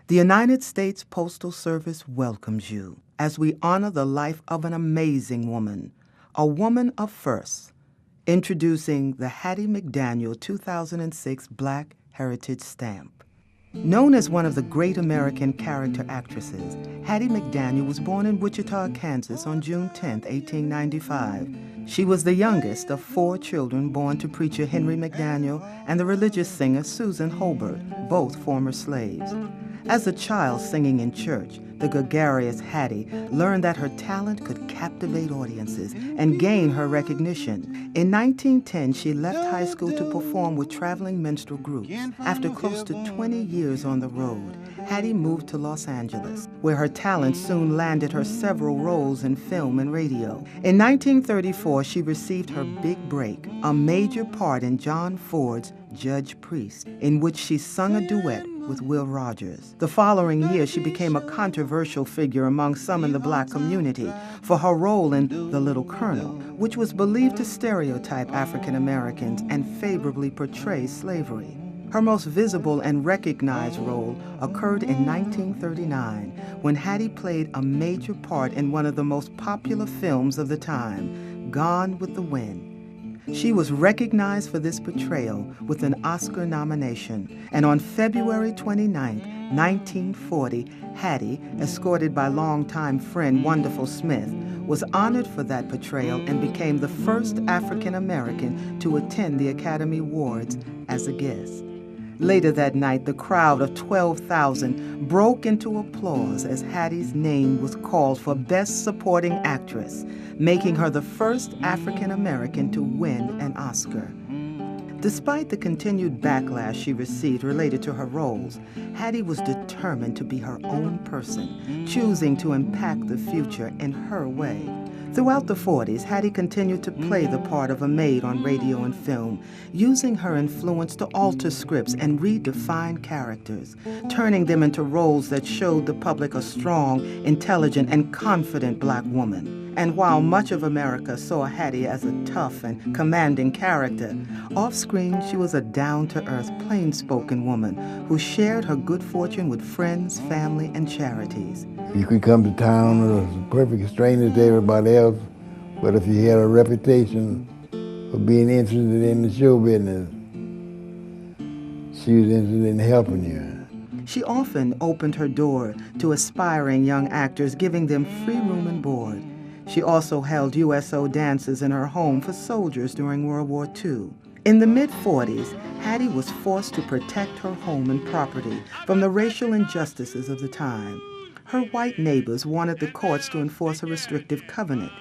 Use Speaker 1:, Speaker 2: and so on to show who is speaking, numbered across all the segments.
Speaker 1: The United States Postal Service welcomes you as we honor the life of an amazing woman, a woman of firsts. Introducing the Hattie McDaniel 2006 Black Heritage Stamp. Known as one of the great American character actresses, Hattie McDaniel was born in Wichita, Kansas on June 10, 1895. She was the youngest of 4 children born to preacher Henry McDaniel and the religious singer Susan Hobart, both former slaves. As a child singing in church, the gregarious Hattie learned that her talent could captivate audiences and gain her recognition. In 1910, she left high school to perform with traveling minstrel groups. After close to 20 years on the road, Hattie moved to Los Angeles, where her talent soon landed her several roles in film and radio. In 1934, she received her big break, a major part in John Ford's Judge Priest, in which she sung a duet with Will Rogers. The following year, she became a controversial figure among some in the black community for her role in The Little Colonel, which was believed to stereotype African Americans and favorably portray slavery. Her most visible and recognized role occurred in 1939 when Hattie played a major part in one of the most popular films of the time, Gone with the Wind. She was recognized for this portrayal with an Oscar nomination, and on February 29, 1940, Hattie, escorted by longtime friend Wonderful Smith, was honored for that portrayal and became the first African American to attend the Academy Awards as a guest. Later that night, the crowd of 12,000 broke into applause as Hattie's name was called for Best Supporting Actress, making her the first African American to win an Oscar. Despite the continued backlash she received related to her roles, Hattie was determined to be her own person, choosing to impact the future in her way. Throughout the 40s, Hattie continued to play the part of a maid on radio and film, using her influence to alter scripts and redefine characters, turning them into roles that showed the public a strong, intelligent, and confident black woman. And while much of America saw Hattie as a tough and commanding character, off-screen she was a down-to-earth, plain-spoken woman who shared her good fortune with friends, family, and charities.
Speaker 2: You could come to town as a perfect stranger to everybody else, but if you had a reputation for being interested in the show business, she was interested in helping you.
Speaker 1: She often opened her door to aspiring young actors, giving them free room and board. She also held USO dances in her home for soldiers during World War II. In the mid-40s, Hattie was forced to protect her home and property from the racial injustices of the time. Her white neighbors wanted the courts to enforce a restrictive covenant.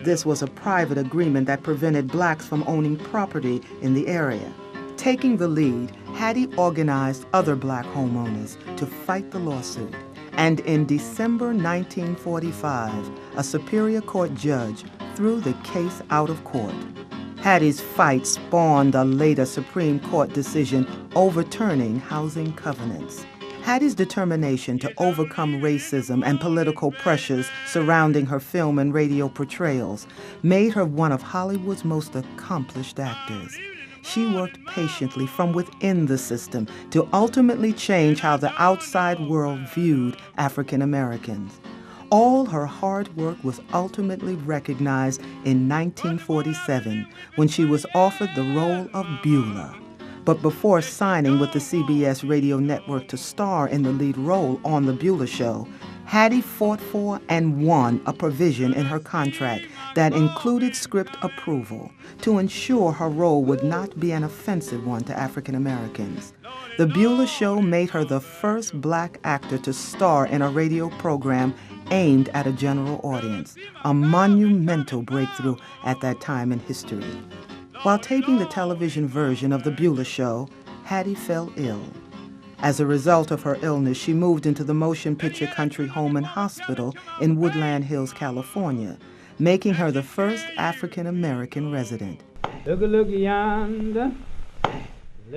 Speaker 1: This was a private agreement that prevented blacks from owning property in the area. Taking the lead, Hattie organized other black homeowners to fight the lawsuit. And in December 1945, a Superior Court judge threw the case out of court. Hattie's fight spawned a later Supreme Court decision overturning housing covenants. Hattie's determination to overcome racism and political pressures surrounding her film and radio portrayals made her one of Hollywood's most accomplished actors. She worked patiently from within the system to ultimately change how the outside world viewed African Americans. All her hard work was ultimately recognized in 1947 when she was offered the role of Beulah. But before signing with the CBS radio network to star in the lead role on The Beulah Show, Hattie fought for and won a provision in her contract that included script approval to ensure her role would not be an offensive one to African Americans. The Beulah Show made her the first black actor to star in a radio program aimed at a general audience, a monumental breakthrough at that time in history. While taping the television version of The Beulah Show, Hattie fell ill. As a result of her illness, she moved into the Motion Picture Country Home and Hospital in Woodland Hills, California, making her the first African-American resident.
Speaker 3: Look yonder.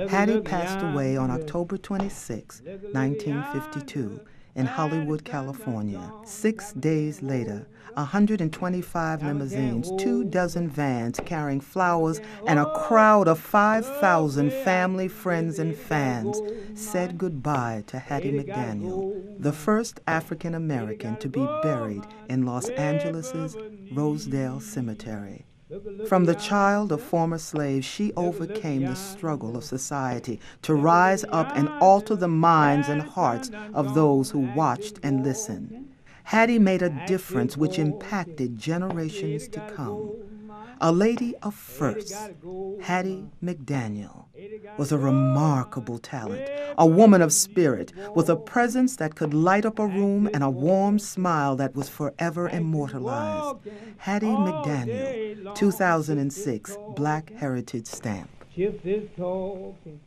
Speaker 1: Hattie passed away on October 26, 1952, in Hollywood, California. 6 days later, 125 limousines, 24 vans carrying flowers, and a crowd of 5,000 family, friends, and fans said goodbye to Hattie McDaniel, the first African American to be buried in Los Angeles' Rosedale Cemetery. From the child of former slaves, she overcame the struggle of society to rise up and alter the minds and hearts of those who watched and listened. Hattie made a difference which impacted generations to come. A lady of firsts, Hattie McDaniel, was a remarkable talent, a woman of spirit with a presence that could light up a room and a warm smile that was forever immortalized. Hattie McDaniel, 2006 Black Heritage Stamp.
Speaker 3: Shift is talking.